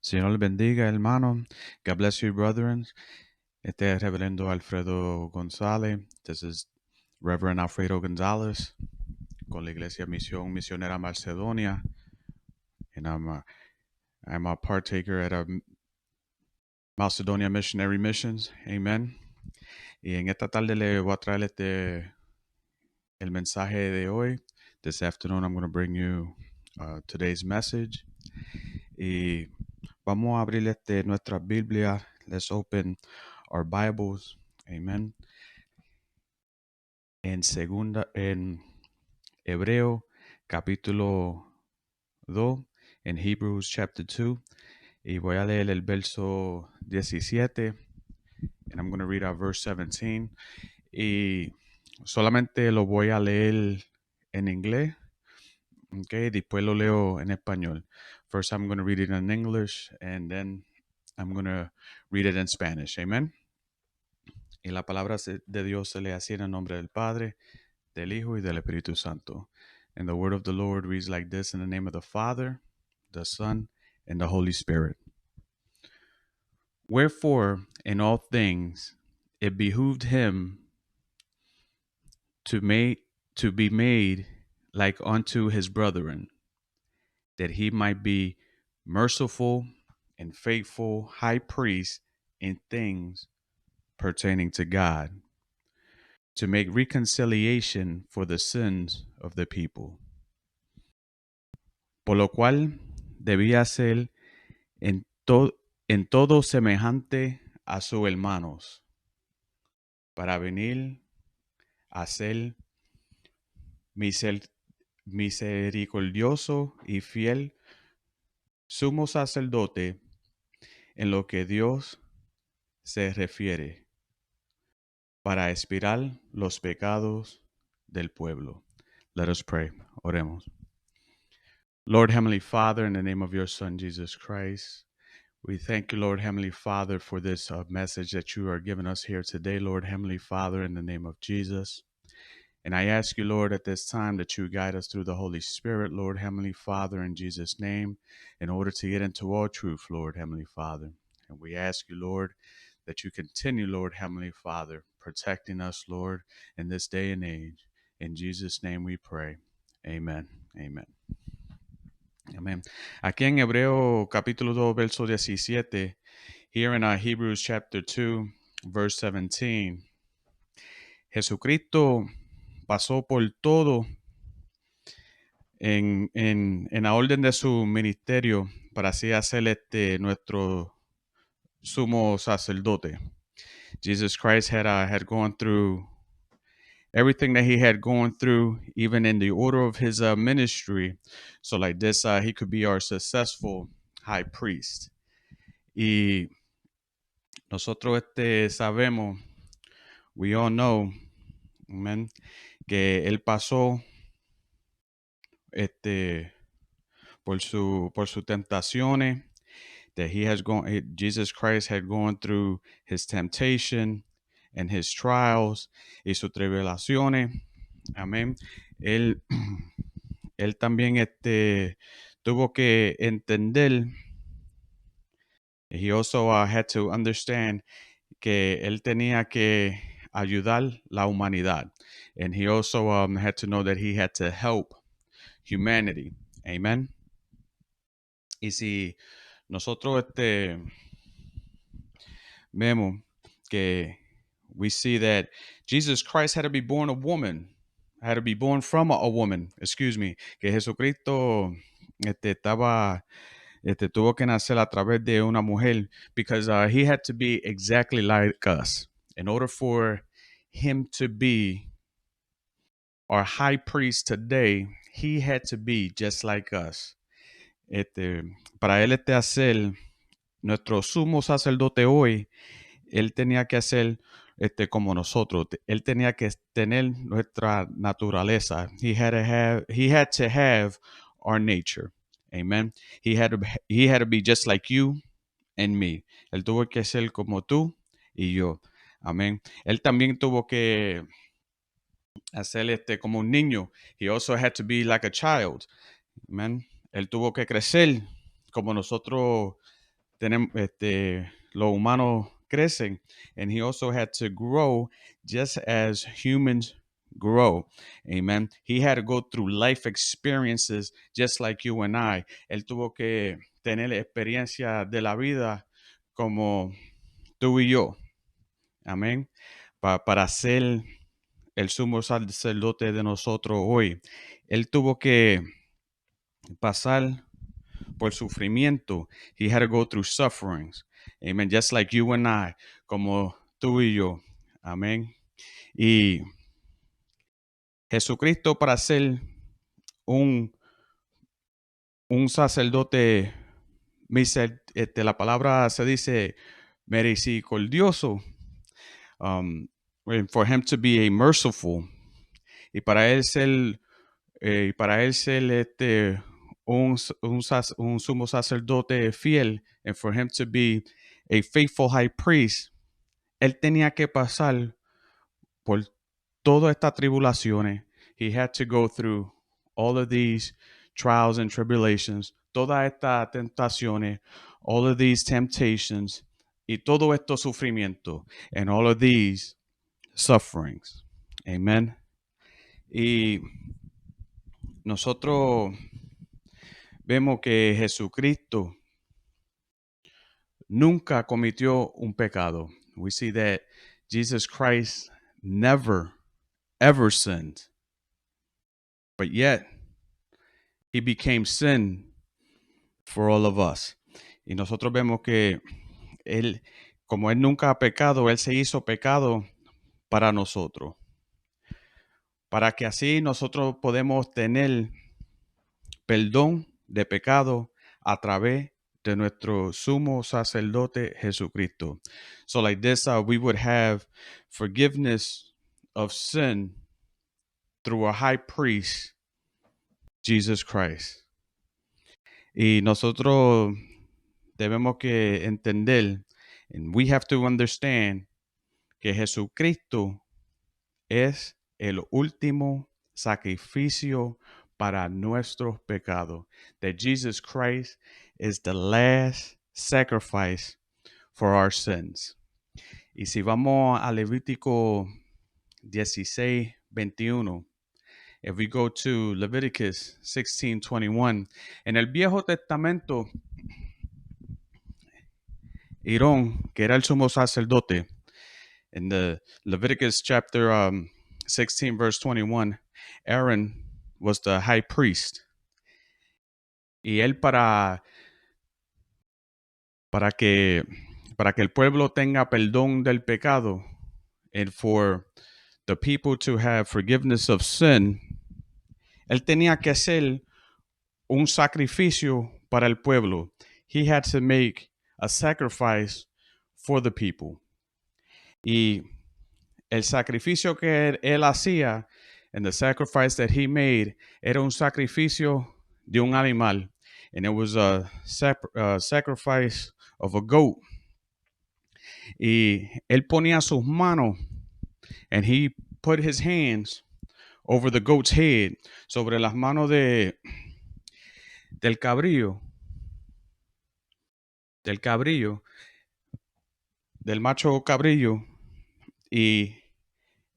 Señor les bendiga, hermano. God bless you, brethren. Este es Reverendo Alfredo González. This is Reverend Alfredo González con la Iglesia Misión Misionera Macedonia. And I'm a partaker at a Macedonia Missionary Missions. Amen. Y en esta tarde le voy a traer el mensaje de hoy. This afternoon I'm going to bring you today's message. Y vamos a abrir nuestra Biblia. Let's open our Bibles. Amen. En Hebreo capítulo 2, en Hebrews chapter 2, y voy a leer el verso 17, and I'm going to read out verse 17, y solamente lo voy a leer en inglés, okay, después lo leo en español. First I'm going to read it in English, and then I'm going to read it in Spanish. Amen. Y la palabra de Dios se lee así en el nombre del Padre, del Hijo y del Espíritu Santo. And the word of the Lord reads like this: in the name of the Father, the Son, and the Holy Spirit. Wherefore, in all things, it behooved him to be made like unto his brethren, that he might be merciful and faithful high priest in things pertaining to God, to make reconciliation for the sins of the people. Por lo cual debía ser en, en todo semejante a sus hermanos, para venir a ser misericordioso y fiel sumo sacerdote en lo que Dios se refiere, para expiar los pecados del pueblo. Let us pray. Oremos. Lord Heavenly Father, in the name of your Son, Jesus Christ, we thank you, Lord Heavenly Father, for this message that you are giving us here today, Lord Heavenly Father, in the name of Jesus. And I ask you, Lord, at this time that you guide us through the Holy Spirit, Lord Heavenly Father, in Jesus' name, in order to get into all truth, Lord Heavenly Father. And we ask you, Lord, that you continue, Lord Heavenly Father, protecting us, Lord, in this day and age. In Jesus' name we pray. Amen. Amen. Amén. Aquí en Hebreo capítulo 2, verso 17, here in Hebrews chapter 2, verse 17, Jesucristo pasó por todo en la orden de su ministerio para así hacer nuestro sumo sacerdote. Jesus Christ had gone through everything that he had gone through, even in the order of his ministry. So like this, he could be our successful high priest. Y nosotros sabemos, we all know, amen, que él pasó por sus tentaciones, that Jesus Christ had gone through his temptation and his trials y sus tribulaciones. Amén. Él, él también tuvo que entender, he also had to understand que él tenía que ayudar la humanidad. And he also had to know that he had to help humanity. Amen. Y si nosotros vemos que we see that Jesus Christ had to be born a woman, had to be born from a woman, excuse me, que Jesucristo tuvo que nacer a través de una mujer, because he had to be exactly like us. In order for him to be our high priest today, he had to be just like us. Para él hacer nuestro sumo sacerdote hoy, él tenía que hacer como nosotros. Él tenía que tener nuestra naturaleza. He had to have our nature. Amen. He had to be just like you and me. Él tuvo que ser como tú y yo. Amén. Él también tuvo que hacer como un niño. He also had to be like a child. Amen. Él tuvo que crecer como nosotros los humanos crecen, and he also had to grow just as humans grow. Amen. He had to go through life experiences just like you and I. Él tuvo que tener experiencia de la vida como tú y yo. Amén. Para ser el sumo sacerdote de nosotros hoy. Él tuvo que pasar por sufrimiento. He had to go through sufferings. Amen. Just like you and I, como tú y yo. Amén. Y Jesucristo, para ser un, un sacerdote, la palabra se dice misericordioso, and for him to be a merciful, y para él ser, un sumo sacerdote fiel, and for him to be a faithful high priest, él tenía que pasar por todas estas tribulaciones. He had to go through all of these trials and tribulations, todas estas tentaciones, all of these temptations, y todo esto sufrimiento, and all of these sufferings. Amen. Y nosotros vemos que Jesucristo nunca cometió un pecado. We see that Jesus Christ never, ever sinned. But yet, he became sin for all of us. Y nosotros vemos que él, como él nunca ha pecado, él se hizo pecado para nosotros. Para que así nosotros podemos tener perdón de pecado a través de nuestro sumo sacerdote Jesucristo. So like this, we would have forgiveness of sin through a high priest, Jesus Christ. Y nosotros debemos que entender, and we have to understand, que Jesucristo es el último sacrificio para nuestros pecados. That Jesus Christ is the last sacrifice for our sins. Y si vamos a Levítico 16:21, if we go to Leviticus 16:21, en el Viejo Testamento, Aarón, que era el sumo sacerdote, in the Leviticus chapter 16, verse 21, Aaron was the high priest. Y él para que el pueblo tenga perdón del pecado, and for the people to have forgiveness of sin, él tenía que hacer un sacrificio para el pueblo. He had to make a sacrifice for the people. Y el sacrificio que él hacía, and the sacrifice that he made, era un sacrificio de un animal. And it was a sacrifice of a goat. Y él ponía sus manos, and he put his hands over the goat's head, sobre las manos del cabrillo, del macho cabrillo, y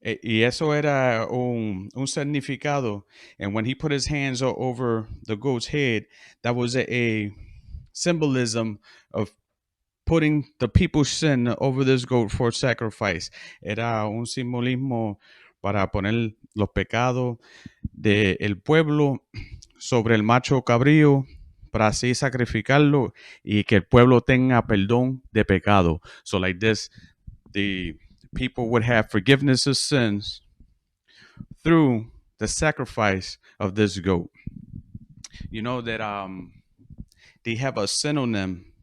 eso era un significado. And when he put his hands over the goat's head, that was a symbolism of putting the people's sin over this goat for sacrifice. Era un simbolismo para poner los pecados del pueblo sobre el macho cabrío, para así sacrificarlo y que el pueblo tenga perdón de pecado. So like this, the people would have forgiveness of sins through the sacrifice of this goat. You know that they have a synonym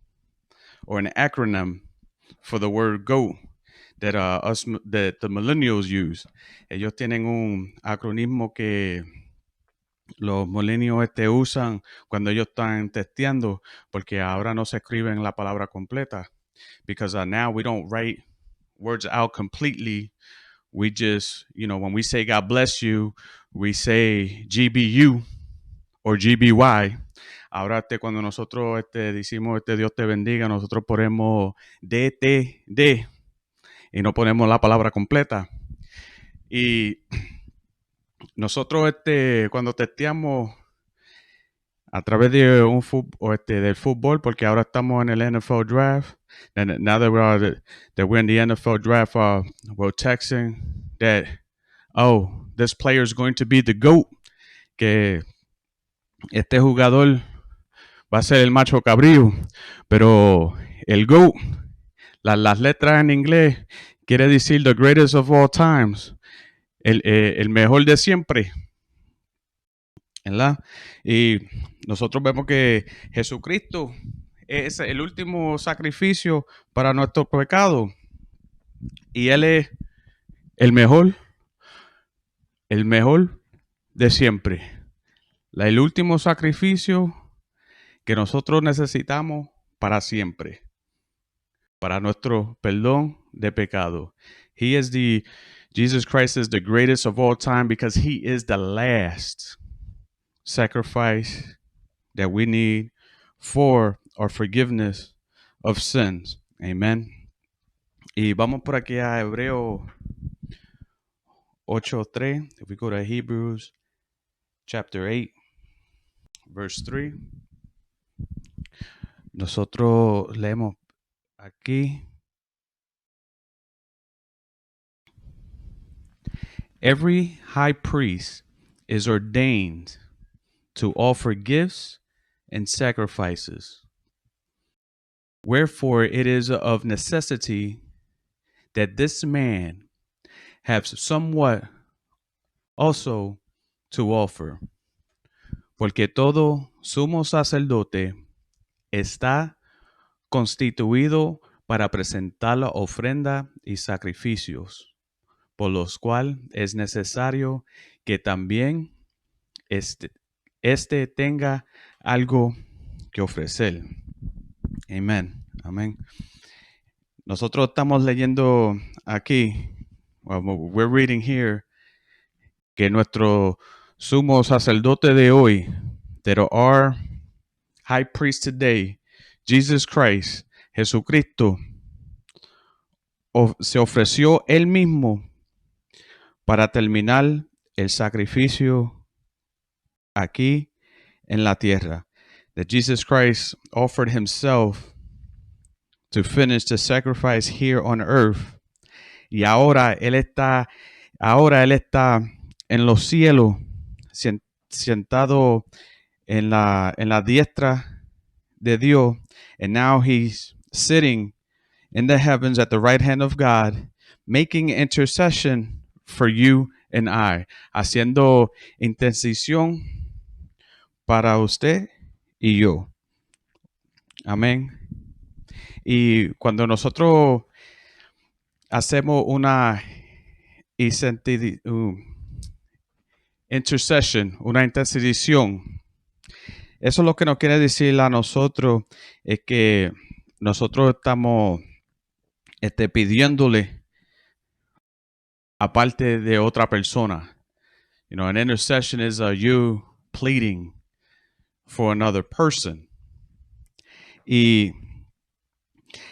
or an acronym for the word goat that that the millennials use. Ellos tienen un acronismo que los millennials usan cuando ellos están testeando, porque ahora no se escriben la palabra completa. Because now we don't write words out completely. We just, when we say God bless you, we say GBU or GBY. Ahora cuando nosotros decimos Dios te bendiga, nosotros ponemos D y no ponemos la palabra completa. Y nosotros cuando testeamos a través de del fútbol, porque ahora estamos en el NFL draft, and now that we're in the NFL draft, we're texting that, oh, this player is going to be the GOAT, que este jugador va a ser el macho cabrío, pero el GOAT, las letras en inglés, quiere decir the greatest of all times, el mejor de siempre, ¿verdad? Y nosotros vemos que Jesucristo es el último sacrificio para nuestro pecado y Él es el mejor de siempre. El último sacrificio que nosotros necesitamos para siempre, para nuestro perdón de pecado. Jesus Christ is the greatest of all time because He is the last sacrifice that we need for our forgiveness of sins. Amen. Y vamos por aquí a Hebreo 8:3. If we go to Hebrews chapter 8, verse 3. Nosotros leemos aquí. Every high priest is ordained to offer gifts and sacrifices. Wherefore it is of necessity that this man have somewhat also to offer. Porque todo sumo sacerdote está constituido para presentar la ofrenda y sacrificios, por los cuales es necesario que también este tenga algo que ofrecer. Amén. Amén. Nosotros estamos leyendo aquí, we're reading here, que nuestro sumo sacerdote de hoy, that our high priest today, Jesus Christ, Jesucristo, se ofreció él mismo para terminar el sacrificio aquí en la tierra. That Jesus Christ offered himself to finish the sacrifice here on earth. Y ahora él está en los cielos, sentado en la diestra de Dios. And now he's sitting in the heavens at the right hand of God, making intercession for you and I, haciendo intercesión para usted y yo. Amén. Y cuando nosotros hacemos una intercession, una intercesión, eso lo que nos quiere decir a nosotros es que nosotros estamos pidiéndole aparte de otra persona. You know, an intercession is you pleading for another person. Y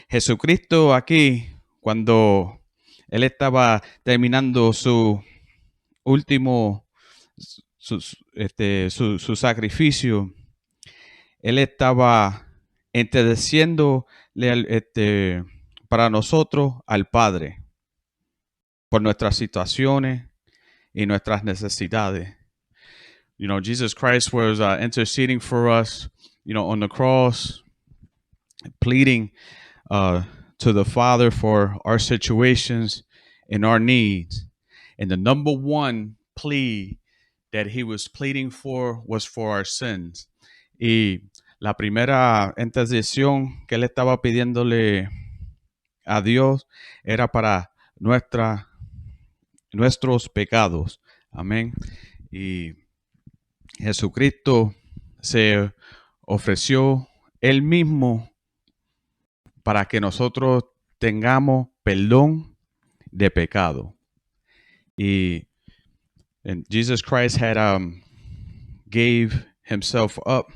Jesucristo aquí, cuando él estaba terminando su último, su sacrificio, él estaba intercediendo para nosotros al Padre por nuestras situaciones y nuestras necesidades. You know, Jesus Christ was interceding for us, you know, on the cross, pleading to the Father for our situations and our needs. And the number one plea that he was pleading for was for our sins. Y la primera intercesión que él estaba pidiéndole a Dios era para nuestros pecados. Amén. Y Jesucristo se ofreció él mismo para que nosotros tengamos perdón de pecado. And Jesus Christ had gave himself up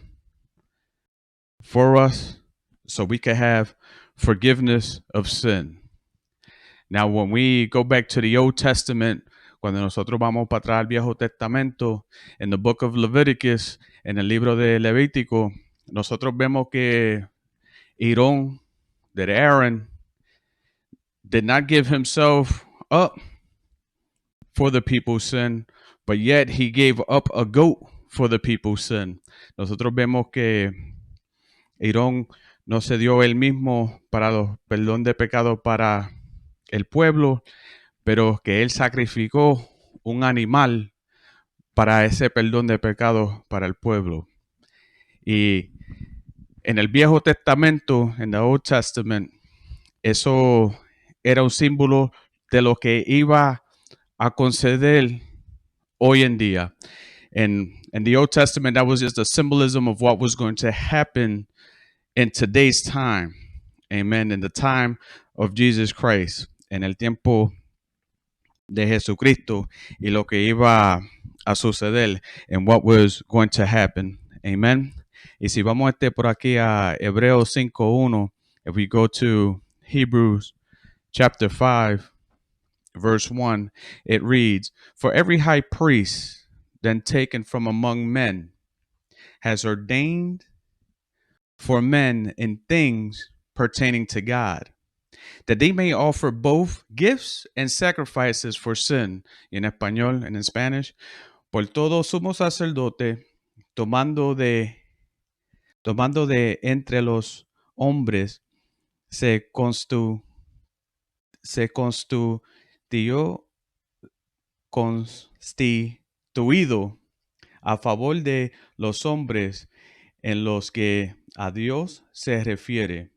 for us so we can have forgiveness of sin. Now, when we go back to the Old Testament, cuando nosotros vamos para atrás al Viejo Testamento, in the book of Leviticus, en el libro de Levítico, nosotros vemos que Aarón, that Aaron did not give himself up for the people's sin, but yet he gave up a goat for the people's sin. Nosotros vemos que Aarón no se dio él mismo para los perdón de pecado para el pueblo, pero que él sacrificó un animal para ese perdón de pecado para el pueblo. Y en el Viejo Testamento, en el Old Testament, eso era un símbolo de lo que iba a conceder hoy en día. In the Old Testament, that was just a symbolism of what was going to happen in today's time. Amen. In the time of Jesus Christ. En el tiempo de Jesucristo y lo que iba a suceder and what was going to happen. Amen. Y si vamos por aquí a Hebreos 5:1, if we go to Hebrews chapter 5, verse 1, it reads, "For every high priest then taken from among men has ordained for men in things pertaining to God, that they may offer both gifts and sacrifices for sin." Y en español, and in Spanish, "Por todo sumo sacerdote, tomando de entre los hombres, se constituido a favor de los hombres en los que a Dios se refiere,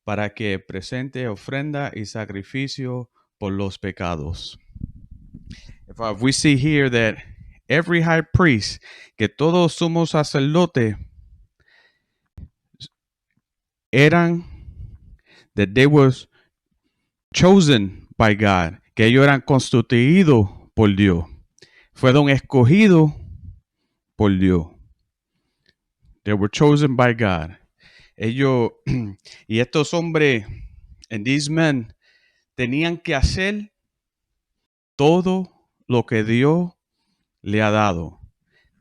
para que presente ofrenda y sacrificio por los pecados." If we see here that every high priest, que todo sumo sacerdote, eran, that they was chosen by God, que ellos eran constituidos por Dios, fueron escogidos por Dios. They were chosen by God. Ellos y estos hombres, and these men, tenían que hacer todo lo que Dios le ha dado.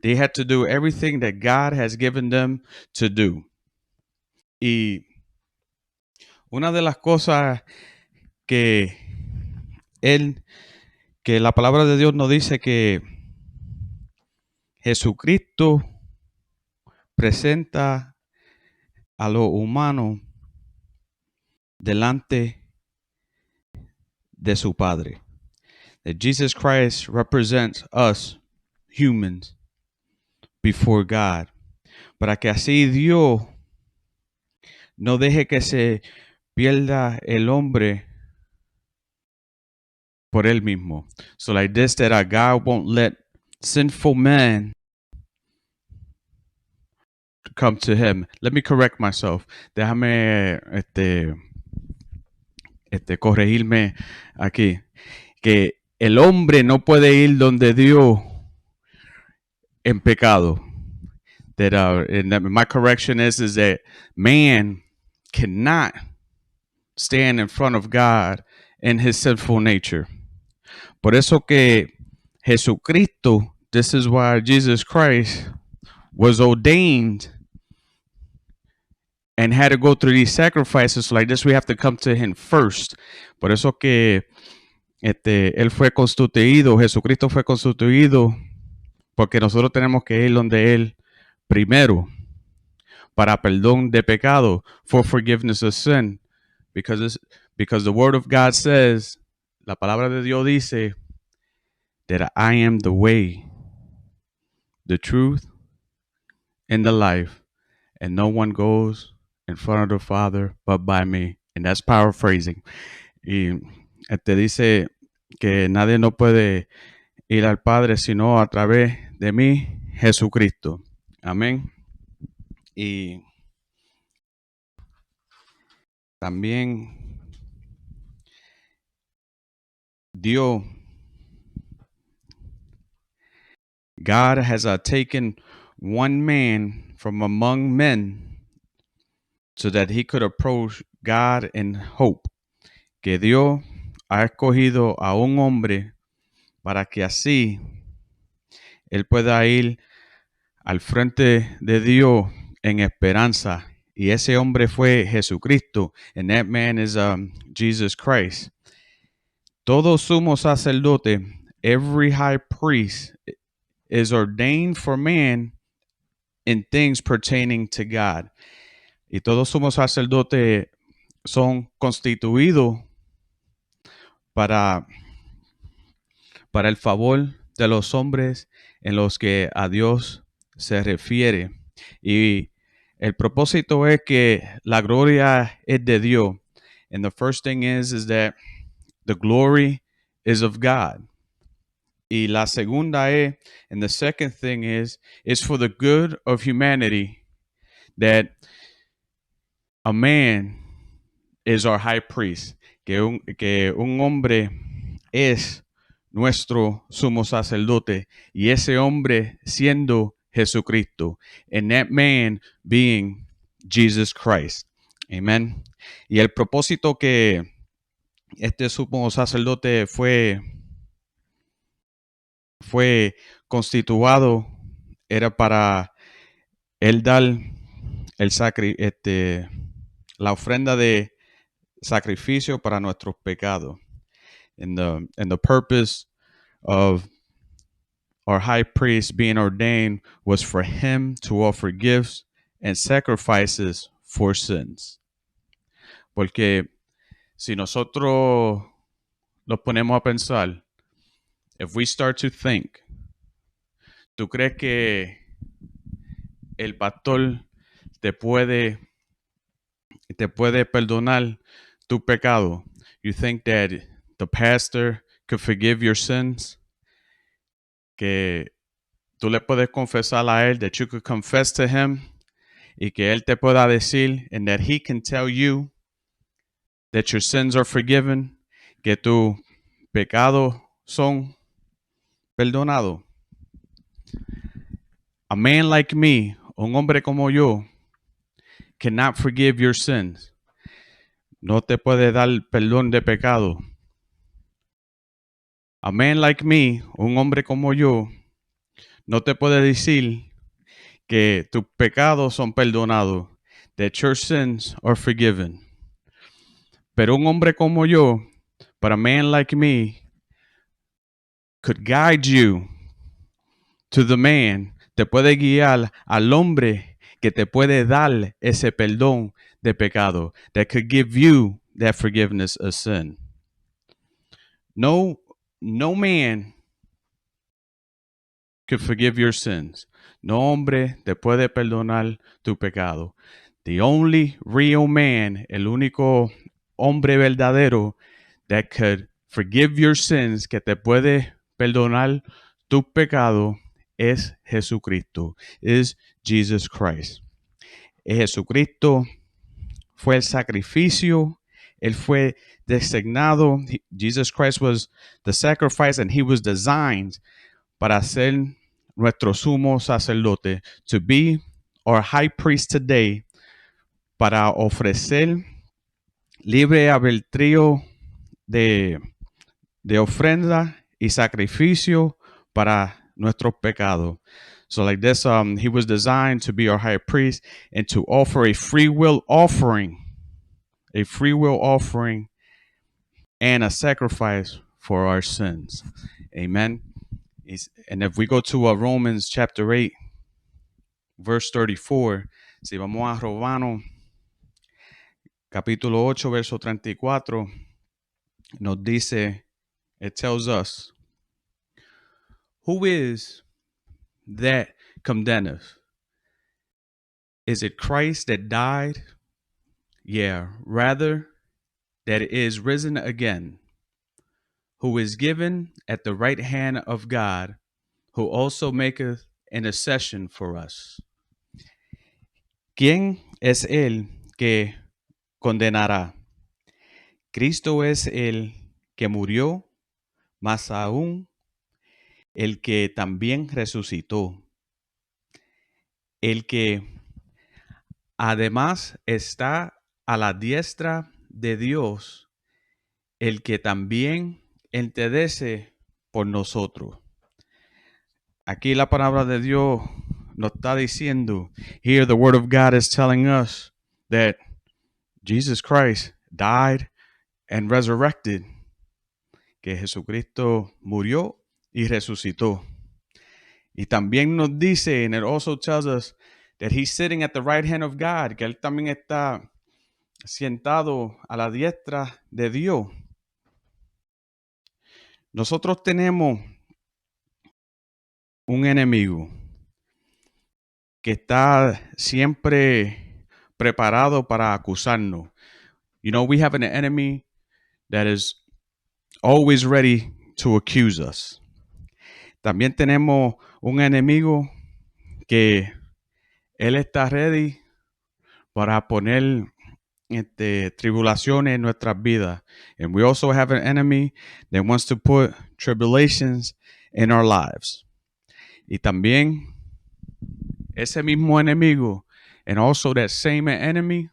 They had to do everything that God has given them to do. Y una de las cosas que la palabra de Dios nos dice que Jesucristo presenta a lo humano delante de su Padre. That Jesus Christ represents us humans before God, para que así Dios no deje que se pierda el hombre por él mismo. So like this, that our God won't let sinful man come to him. Let me correct myself. Déjame corregirme aquí. Que el hombre no puede ir donde Dios en pecado. That my correction is that man cannot stand in front of God in his sinful nature. Por eso que Jesucristo, this is why Jesus Christ was ordained and had to go through these sacrifices. Like this, we have to come to him first. Por eso que él fue constituido, Jesucristo fue constituido, porque nosotros tenemos que ir donde él primero para perdón de pecado, for forgiveness of sin, because the word of God says, la palabra de Dios dice, that I am the way, the truth, and the life, and no one goes in front of the Father but by me. And that's paraphrasing. Y dice que nadie no puede ir al Padre sino a través de mí, Jesucristo. Amén. Y también Dios, God has taken one man from among men so that he could approach God in hope. Que Dios ha escogido a un hombre para que así él pueda ir al frente de Dios en esperanza. Y ese hombre fue Jesucristo. And that man is Jesus Christ. Todo sumo sacerdote, every high priest is ordained for man in things pertaining to God. Y todos sumo sacerdotes son constituidos para el favor de los hombres en los que a Dios se refiere. Y el propósito es que la gloria es de Dios. And the first thing is that the glory is of God. Y la segunda es, and the second thing is for the good of humanity that a man is our high priest. Que un hombre es nuestro sumo sacerdote, y ese hombre siendo Jesucristo, and that man being Jesus Christ. Amen. Y el propósito que este sumo sacerdote fue constituido era para él dar la ofrenda de sacrificio para nuestros pecados. And the purpose of our high priest being ordained was for him to offer gifts and sacrifices for sins. Porque si nosotros nos ponemos a pensar, if we start to think, ¿tú crees que el pastor te puede perdonar tu pecado? You think that the pastor could forgive your sins? Que tú le puedes confesar a él, that you could confess to him, y que él te pueda decir, and that he can tell you that your sins are forgiven, que tus pecados son perdonados. A man like me, un hombre como yo, cannot forgive your sins. No te puede dar perdón de pecado. A man like me, un hombre como yo, no te puede decir que tus pecados son perdonados, that your sins are forgiven. Pero un hombre como yo, but a man like me, could guide you to the man, te puede guiar al hombre que te puede dar ese perdón de pecado, that could give you that forgiveness of sin. No man could forgive your sins. No hombre te puede perdonar tu pecado. The only real man, el único hombre verdadero that could forgive your sins, que te puede perdonar tu pecado, es Jesucristo, is Jesus Christ. Jesucristo fue el sacrificio, él fue designado. Jesus Christ was the sacrifice, and he was designed para ser nuestro sumo sacerdote, to be our high priest today, para ofrecer libre albedrío de ofrenda y sacrificio para nuestros pecados. So like this, he was designed to be our high priest and to offer a free will offering and a sacrifice for our sins. Amen. And if we go to Romans chapter 8, verse 34, si vamos a Romanos capítulo 8, verso 34, nos dice, it tells us, who is that condemneth? Is it Christ that died? Yeah, rather that it is risen again, who is given at the right hand of God, who also maketh intercession for us. ¿Quién es el que condenará? Cristo es el que murió, más aún el que también resucitó, el que Además está a la diestra de Dios el que también intercede por nosotros. Aquí la palabra de Dios nos está diciendo, here the word of God is telling us that Jesus Christ died and resurrected, que Jesucristo murió y resucitó. Y también nos dice, and it also tells us that he's sitting at the right hand of God, que él también está sentado a la diestra de Dios. Nosotros tenemos un enemigo que está siempre preparado para acusarnos. You know, we have an enemy that is always ready to accuse us. También tenemos un enemigo que él está ready para poner tribulaciones en nuestras vidas. And we also have an enemy that wants to put tribulations in our lives. Y también ese mismo enemigo, and also that same enemy,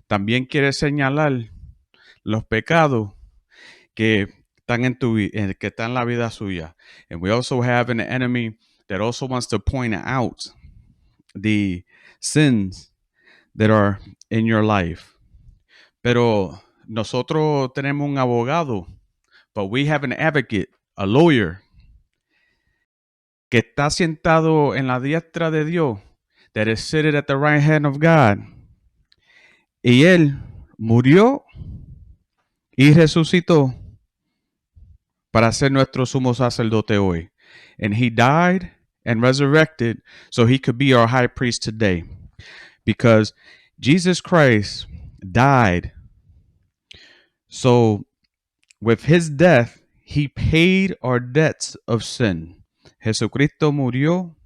también quiere señalar los pecados que están que están en la vida suya. And we also have an enemy that also wants to point out the sins that are in your life. Pero nosotros tenemos un abogado, but we have an advocate, a lawyer, que está sentado en la diestra de Dios, that is seated at the right hand of God. Y él murió y resucitó para ser nuestro sumo sacerdote hoy. And he died and resurrected so he could be our high priest today. Because Jesus Christ died. So with his death, he paid our debts of sin. Jesucristo murió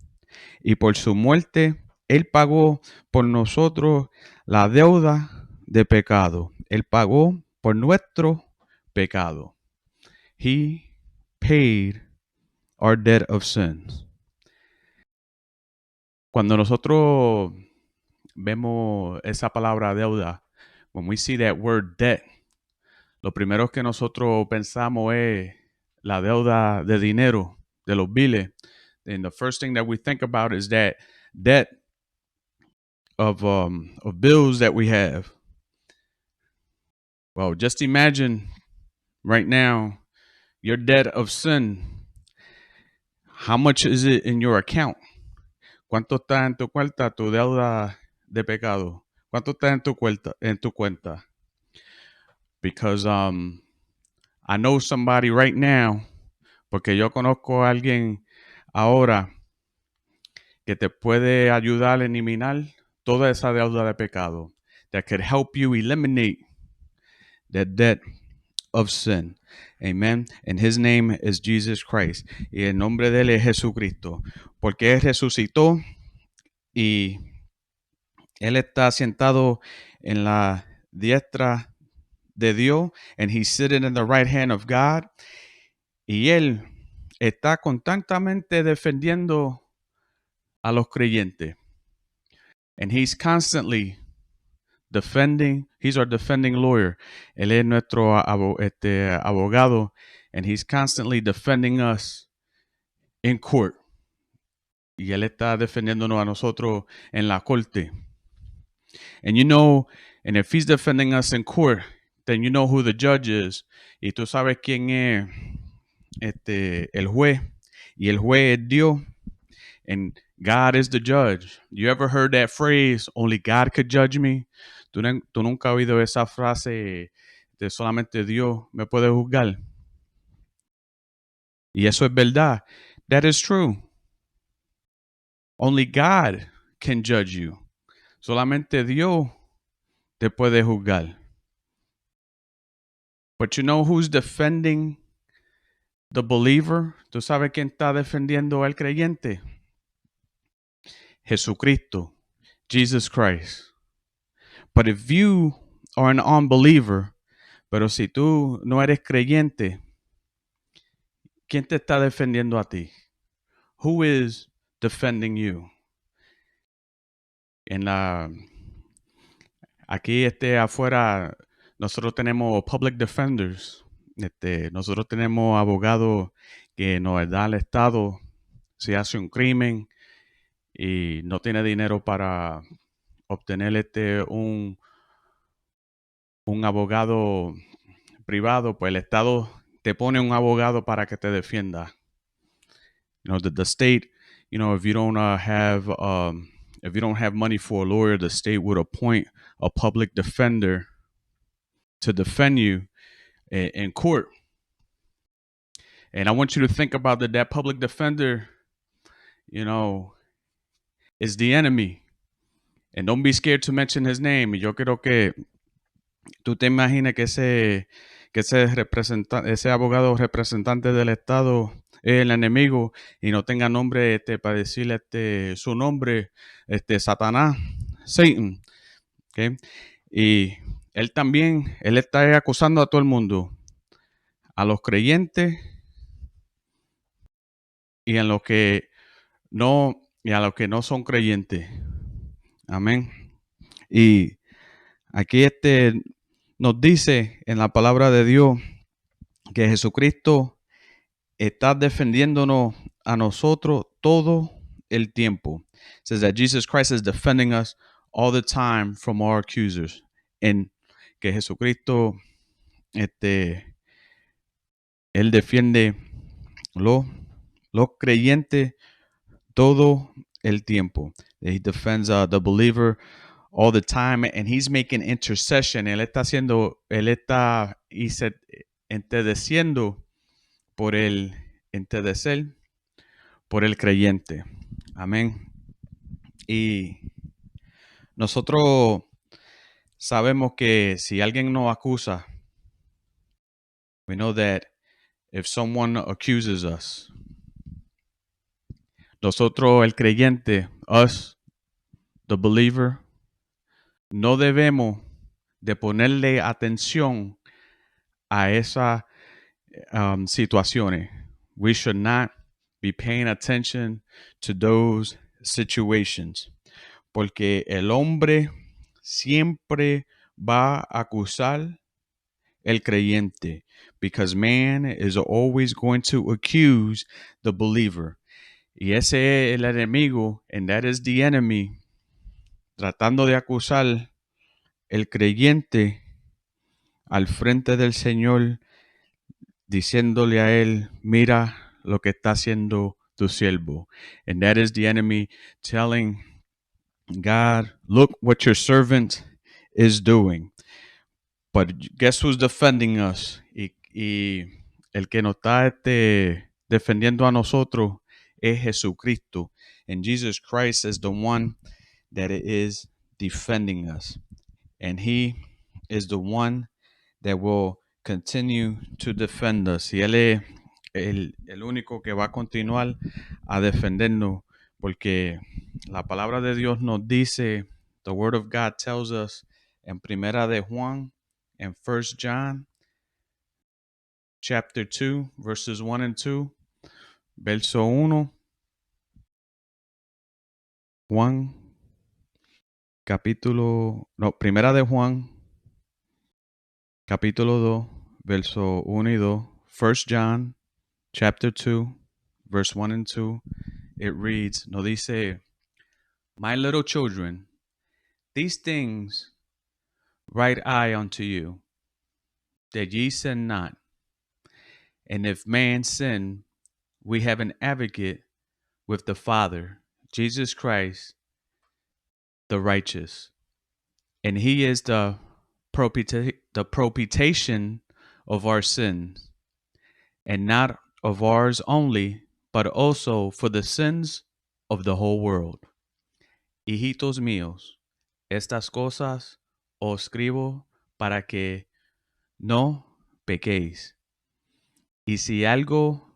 y por su muerte, él pagó por nosotros la deuda de pecado. Él pagó por nuestro pecado. He paid our debt of sins. Cuando nosotros vemos esa palabra deuda, when we see that word debt, lo primero que nosotros pensamos es la deuda de dinero, de los biles. And the first thing that we think about is that debt of bills that we have. Well, just imagine right now your debt of sin. How much is it in your account? ¿Cuánto está en tu cuenta tu deuda de pecado? ¿Cuánto está en tu cuenta? Because I know somebody right now, porque yo conozco a alguien ahora que te puede ayudar a eliminar toda esa deuda de pecado. That could help you eliminate that debt of sin. Amen. And his name is Jesus Christ. Y el nombre de él es Jesucristo. Porque él resucitó y él está sentado en la diestra de Dios. And he's sitting in the right hand of God. Y él está constantemente defendiendo a los creyentes. And he's constantly defending. He's our defending lawyer. Él es nuestro abogado. And he's constantly defending us in court. Y él está defendiéndonos a nosotros en la corte. And you know, and if he's defending us in court, then you know who the judge is. Y tú sabes quién es el juez. Y el juez es Dios. And God is the judge. You ever heard that phrase, only God could judge me? ¿Tú nunca has oído esa frase de solamente Dios me puede juzgar? Y eso es verdad. That is true. Only God can judge you. Solamente Dios te puede juzgar. But you know who's defending the believer? ¿Tú sabes quién está defendiendo al creyente? Jesucristo, Jesus Christ. But if you are an unbeliever, pero si tú no eres creyente, ¿quién te está defendiendo a ti? Who is defending you? En la Aquí afuera nosotros tenemos public defenders. Nosotros tenemos abogados que nos da el Estado si hace un crimen y no tiene dinero para obtener un abogado privado, pues el Estado te pone un abogado para que te defienda. The state, if you don't if you don't have money for a lawyer, the state would appoint a public defender to defend you in court. And I want you to think about that public defender, is the enemy. And don't be scared to mention his name. Yo creo que tú te imaginas ese abogado representante del Estado es el enemigo y no tenga nombre para decirle su nombre, Satanás, Satan. ¿Okay? Y él está acusando a todo el mundo, a los creyentes y a los que no son creyentes. Amén. Y aquí nos dice en la palabra de Dios que Jesucristo está defendiéndonos a nosotros todo el tiempo. It says that Jesus Christ is defending us all the time from our accusers. En que Jesucristo, él defiende los creyentes todo el tiempo. He defends the believer all the time, and he's making intercession. Él está intercediendo por el interceder por el creyente. Amén. Y nosotros sabemos que si alguien nos acusa, we know that if someone accuses us, nosotros, el creyente, us, the believer, no debemos de ponerle atención a esas situaciones. We should not be paying attention to those situations. Porque el hombre siempre va a acusar el creyente. Because man is always going to accuse the believer. Y ese es el enemigo, and that is the enemy, tratando de acusar el creyente al frente del Señor, diciéndole a él, mira lo que está haciendo tu siervo. And that is the enemy telling God, look what your servant is doing. But guess who's defending us? Y el que nos está defendiendo a nosotros es Jesucristo. And Jesus Christ is the one that is defending us. And he is the one that will continue to defend us. Y él es el único que va a continuar a defendernos, porque la palabra de Dios nos dice, the word of God tells us en Primera de Juan, en 1 John, chapter 2, verses 1 and 2, verso 1, Juan, Primera de Juan, capítulo 2, verso 1 y 2, 1 John, chapter 2, verse 1 and 2, it reads, nos dice, my little children, these things write I unto you, that ye sin not. And if man sin, we have an advocate with the Father, Jesus Christ, the righteous. And he is the propitiation of our sins, and not of ours only, but also for the sins of the whole world. Hijitos míos, estas cosas os escribo para que no pequéis. Y si alguno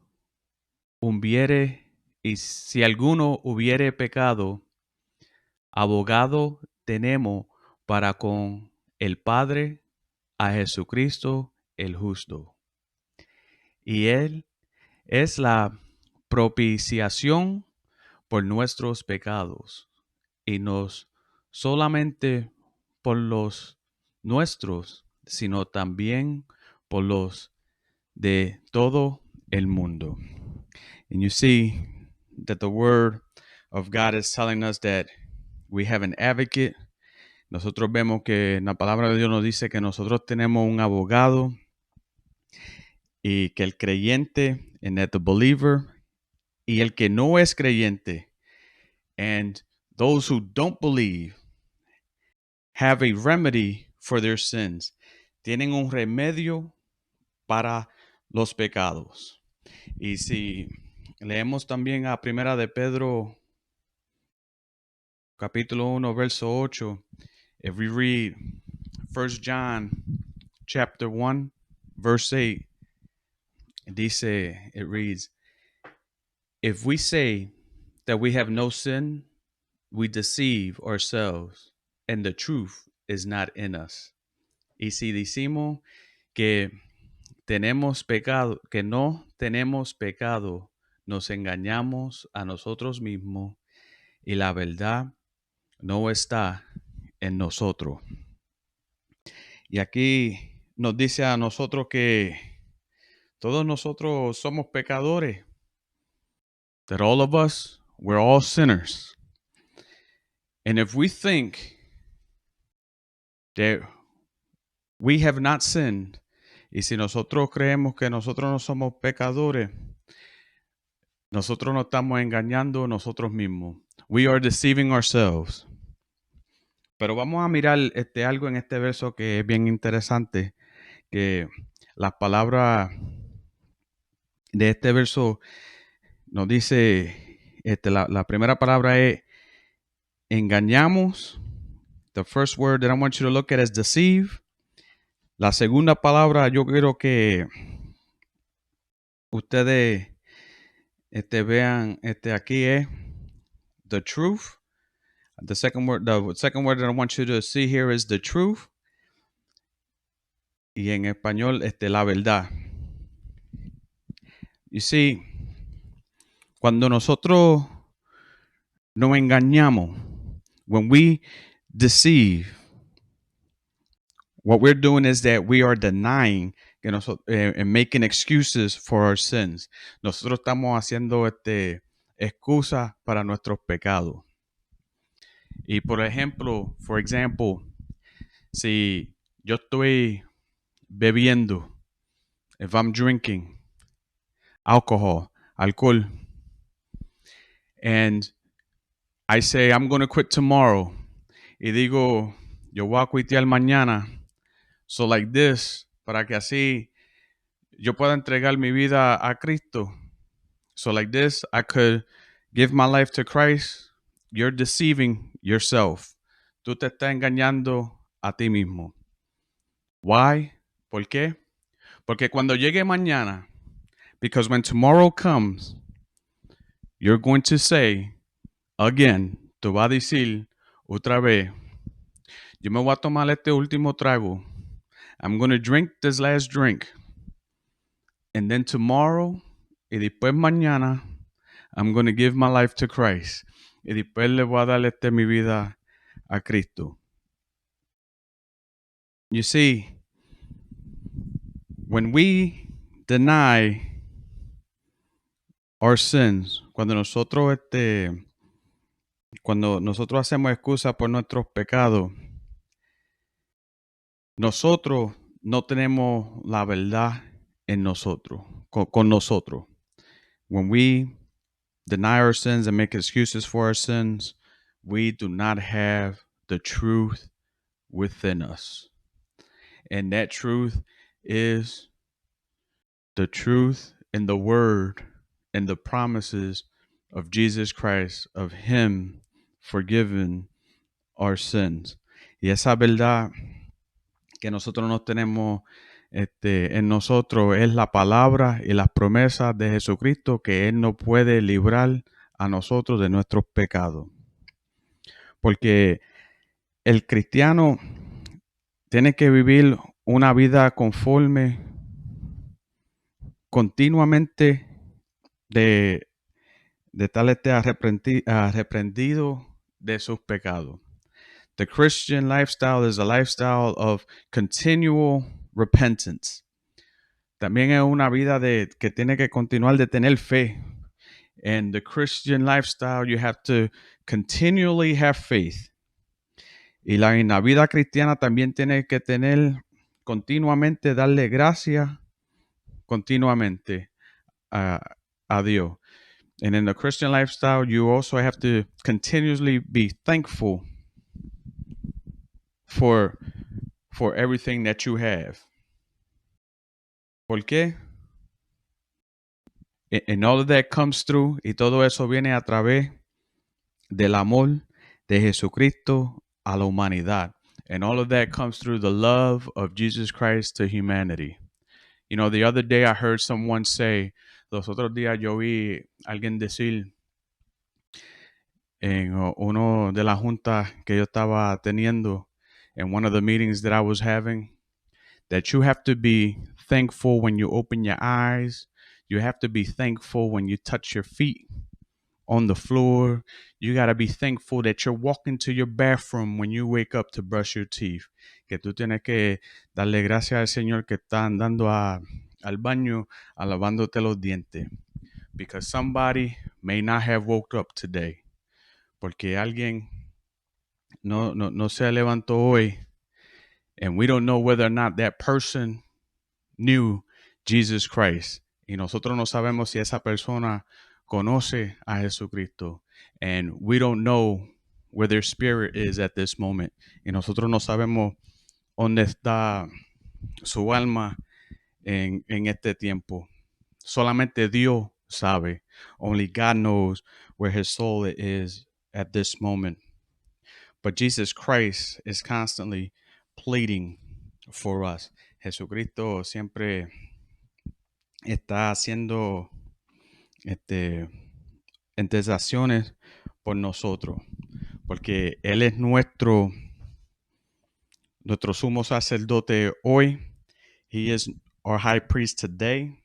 hubiere pecado, abogado tenemos para con el Padre, a Jesucristo el justo. Y él es la propiciación por nuestros pecados, y no solamente por los nuestros, sino también por los de todo el mundo. And you see that the word of God is telling us that we have an advocate. Nosotros vemos que la palabra de Dios nos dice que nosotros tenemos un abogado y que el creyente, and that the believer, y el que no es creyente, and those who don't believe, have a remedy for their sins. Tienen un remedio para los pecados. Y si leemos también a Primera de Pedro, capítulo 1, verso 8, if we read 1 John chapter 1, verse 8, it reads, if we say that we have no sin, we deceive ourselves, and the truth is not in us. Y si decimos que tenemos pecado, que no tenemos pecado, nos engañamos a nosotros mismos y la verdad no está en nosotros. Y aquí nos dice a nosotros que todos nosotros somos pecadores. That all of us, we're all sinners. And if we think that we have not sinned, y si nosotros creemos que nosotros no somos pecadores, nosotros nos estamos engañando a nosotros mismos. We are deceiving ourselves. Pero vamos a mirar algo en este verso que es bien interesante, que las palabras de este verso nos dice, la primera palabra es engañamos. The first word that I want you to look at is deceive. La segunda palabra yo quiero que ustedes vean aquí es the truth. The second word that I want you to see here is the truth. Y en español, la verdad. You see, cuando nosotros nos engañamos, when we deceive, what we're doing is that we are denying and making excuses for our sins. Nosotros estamos haciendo excusas para nuestros pecados. Y por ejemplo, si yo estoy bebiendo, if I'm drinking alcohol, alcohol, and I say I'm going to quit tomorrow, y digo, yo voy a quitear mañana, so like this, para que así yo pueda entregar mi vida a Cristo. So like this, I could give my life to Christ. You're deceiving yourself. Tú te estás engañando a ti mismo. Why? ¿Por qué? Porque cuando llegue mañana, because when tomorrow comes, you're going to say again, tú vas a decir otra vez, yo me voy a tomar este último trago. I'm going to drink this last drink. And then tomorrow, y después mañana, I'm going to give my life to Christ. Y después le voy a dar mi vida a Cristo. You see, when we deny our sins, cuando nosotros hacemos excusa por nuestros pecados, nosotros no tenemos la verdad en nosotros, con nosotros. When we deny our sins and make excuses for our sins, we do not have the truth within us. And that truth is the truth in the word and the promises of Jesus Christ, of Him forgiving our sins. Y esa verdad que nosotros no tenemos en nosotros es la palabra y las promesas de Jesucristo, que Él nos puede librar a nosotros de nuestros pecados. Porque el cristiano tiene que vivir una vida conforme continuamente de tal arrepentido de sus pecados. The Christian lifestyle is a lifestyle of continual repentance. También es una vida que tiene que continuar de tener fe. In the Christian lifestyle, you have to continually have faith. Y en la vida cristiana también tiene que tener continuamente, darle gracias continuamente a Dios. And in the Christian lifestyle, you also have to continuously be thankful for everything that you have. ¿Por qué? And all of that comes through, y todo eso viene a través del amor de Jesucristo a la humanidad. And all of that comes through the love of Jesus Christ to humanity. You know, the other day I heard someone say, los otros días yo vi alguien decir en uno de las juntas que yo estaba teniendo, in one of the meetings that I was having, that you have to be thankful when you open your eyes. You have to be thankful when you touch your feet on the floor. You got to be thankful that you're walking to your bathroom when you wake up to brush your teeth. Que tú tienes que darle gracias al Señor que está andando al baño, lavándote los dientes. Because somebody may not have woke up today. Porque alguien no se levantó hoy. And we don't know whether or not that person knew Jesus Christ. Y nosotros no sabemos si esa persona conoce a Jesucristo. And we don't know where their spirit is at this moment. Y nosotros no sabemos dónde está su alma en este tiempo. Solamente Dios sabe. Only God knows where his soul is at this moment. But Jesus Christ is constantly pleading for us. Jesucristo siempre está haciendo intercesiones por nosotros, porque Él es nuestro sumo sacerdote hoy. He is our high priest today,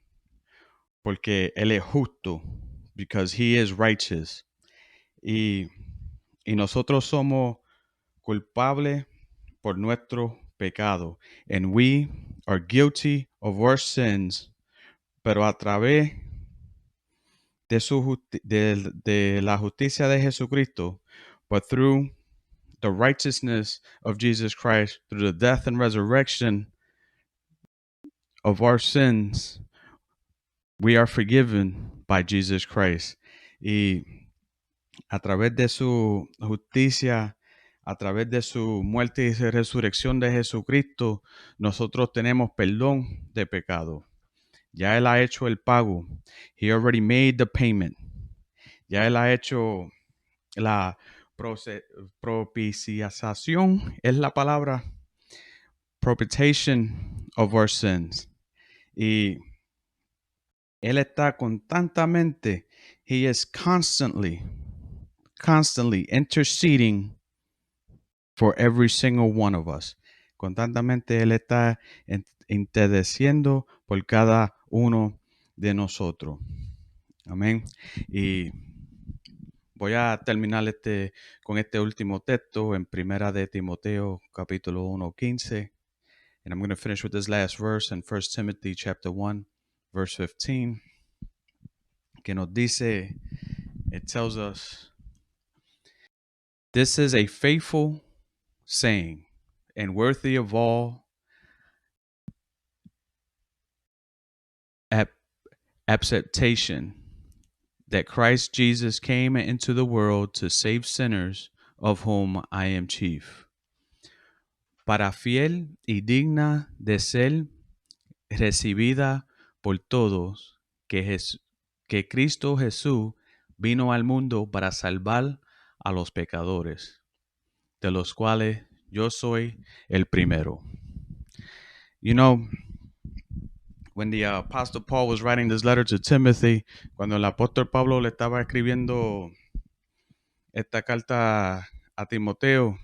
porque Él es justo, because He is righteous. Y nosotros somos culpables por nuestro pecado. And we are guilty of our sins, pero a través de la justicia de Jesucristo, but through the righteousness of Jesus Christ, through the death and resurrection of our sins, we are forgiven by Jesus Christ. Y a través de su justicia, a través de su muerte y resurrección de Jesucristo, nosotros tenemos perdón de pecado. Ya Él ha hecho el pago. He already made the payment. Ya Él ha hecho la propiciación, es la palabra, propitiation of our sins. Y Él está constantemente, He is constantly interceding for every single one of us. Constantemente Él está intercediendo por cada uno de nosotros. Amén. Y voy a terminar con este último texto en Primera de Timoteo, capítulo 1:15. And I'm going to finish with this last verse in 1 Timothy chapter 1, verse 15. Que nos dice, it tells us, this is a faithful saying and worthy of all acceptation, that Christ Jesus came into the world to save sinners, of whom I am chief. Para fiel y digna de ser recibida por todos, que Cristo Jesús vino al mundo para salvar a los pecadores, de los cuales yo soy el primero. You know, when the Apostle Paul was writing this letter to Timothy, cuando el apóstol Pablo le estaba escribiendo esta carta a Timoteo,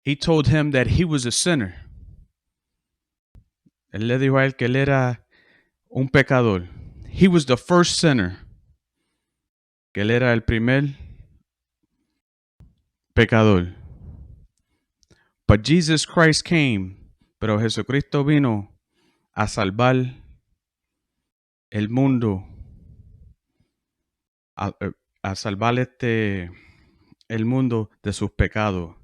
he told him that he was a sinner. Él le dijo a él que él era un pecador. He was the first sinner. Que él era el primer pecador. But Jesus Christ came, pero Jesucristo vino a salvar el mundo, a salvar el mundo de sus pecados.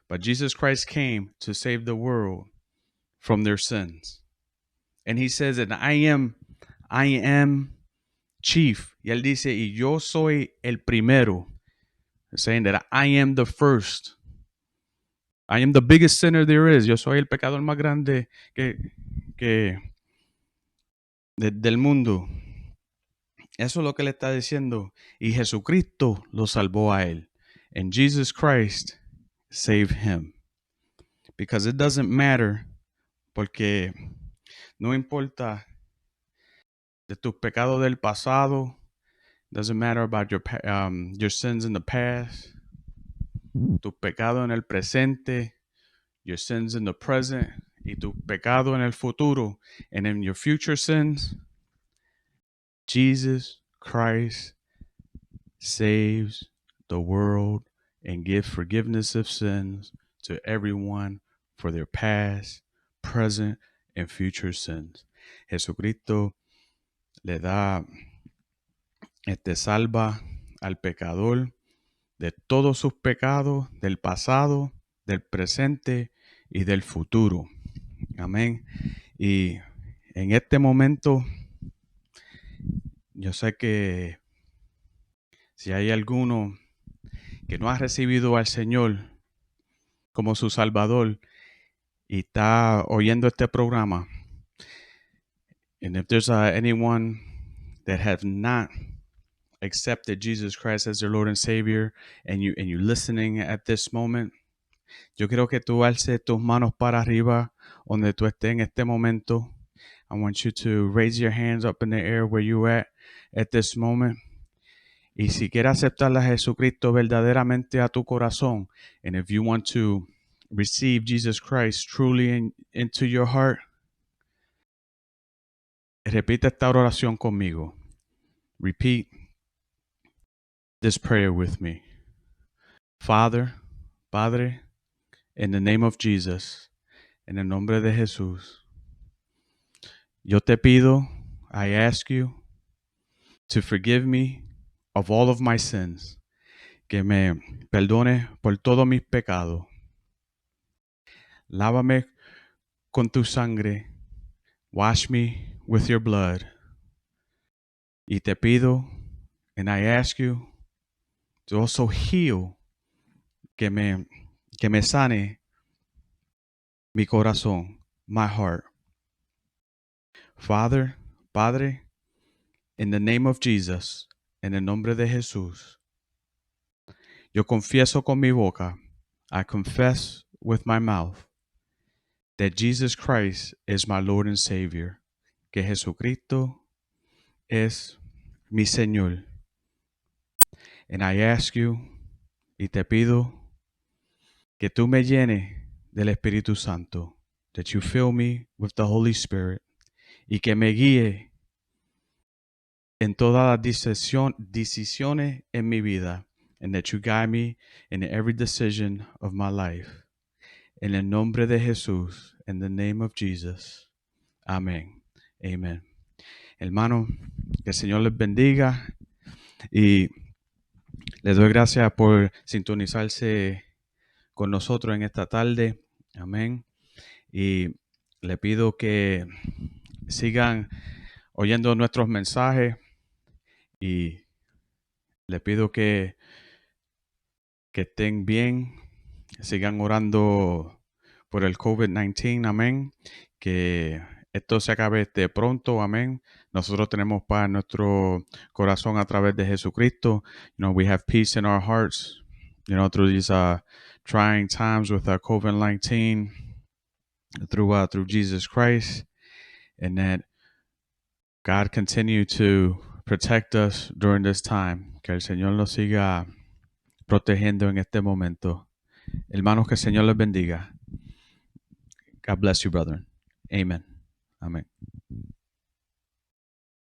But Jesus Christ came to save the world from their sins. And he says that I am chief. Y él dice, y yo soy el primero. Saying that I am the first. I am the biggest sinner there is. Yo soy el pecador más grande del mundo. Eso es lo que le está diciendo. Y Jesucristo lo salvó a él. And Jesus Christ saved him. Because it doesn't matter. Porque no importa de tus pecados del pasado. Doesn't matter about your sins in the past. Tu pecado en el presente. Your sins in the present. Y tu pecado en el futuro. And in your future sins. Jesus Christ saves the world and gives forgiveness of sins to everyone for their past, present, and future sins. Jesucristo salva al pecador de todos sus pecados, del pasado, del presente y del futuro. Amén. Y en este momento, yo sé que si hay alguno que no ha recibido al Señor como su Salvador y está oyendo este programa, and if there's anyone that have not accepted Jesus Christ as their Lord and Savior, and you're listening at this moment, yo quiero que tú alces tus manos para arriba donde tú estés en este momento. I want you to raise your hands up in the air where you at this moment. Y si quieres aceptar a Jesucristo verdaderamente a tu corazón, and if you want to receive Jesus Christ truly into your heart, repite esta oración conmigo. Repeat this prayer with me. Father, Padre, in the name of Jesus, en el nombre de Jesús, yo te pido, I ask you to forgive me of all of my sins, que me perdone por todos mis pecados. Lávame con tu sangre, wash me with your blood. Y te pido, and I ask you to also heal, que me sane mi corazón, my heart. Father, Padre, in the name of Jesus, en el nombre de Jesús, yo confieso con mi boca, I confess with my mouth, that Jesus Christ is my Lord and Savior, que Jesucristo es mi Señor. And I ask you, y te pido, que tú me llenes del Espíritu Santo, that you fill me with the Holy Spirit, y que me guíe en todas las decisiones en mi vida, and that you guide me in every decision of my life. En el nombre de Jesús, in the name of Jesus. Amén. Amen. Hermano, que el Señor les bendiga y les doy gracias por sintonizarse con nosotros en esta tarde. Amén. Y le pido que sigan oyendo nuestros mensajes y le pido que estén bien, sigan orando por el COVID-19, amén, que esto se acabe de pronto, amén. Nosotros tenemos paz en nuestro corazón a través de Jesucristo. We have peace in our hearts, through these trying times with COVID-19, through Jesus Christ, and that God continue to protect us during this time. Que el Señor nos siga protegiendo en este momento. Hermanos, que el Señor les bendiga. God bless you, brethren. Amen. Amen.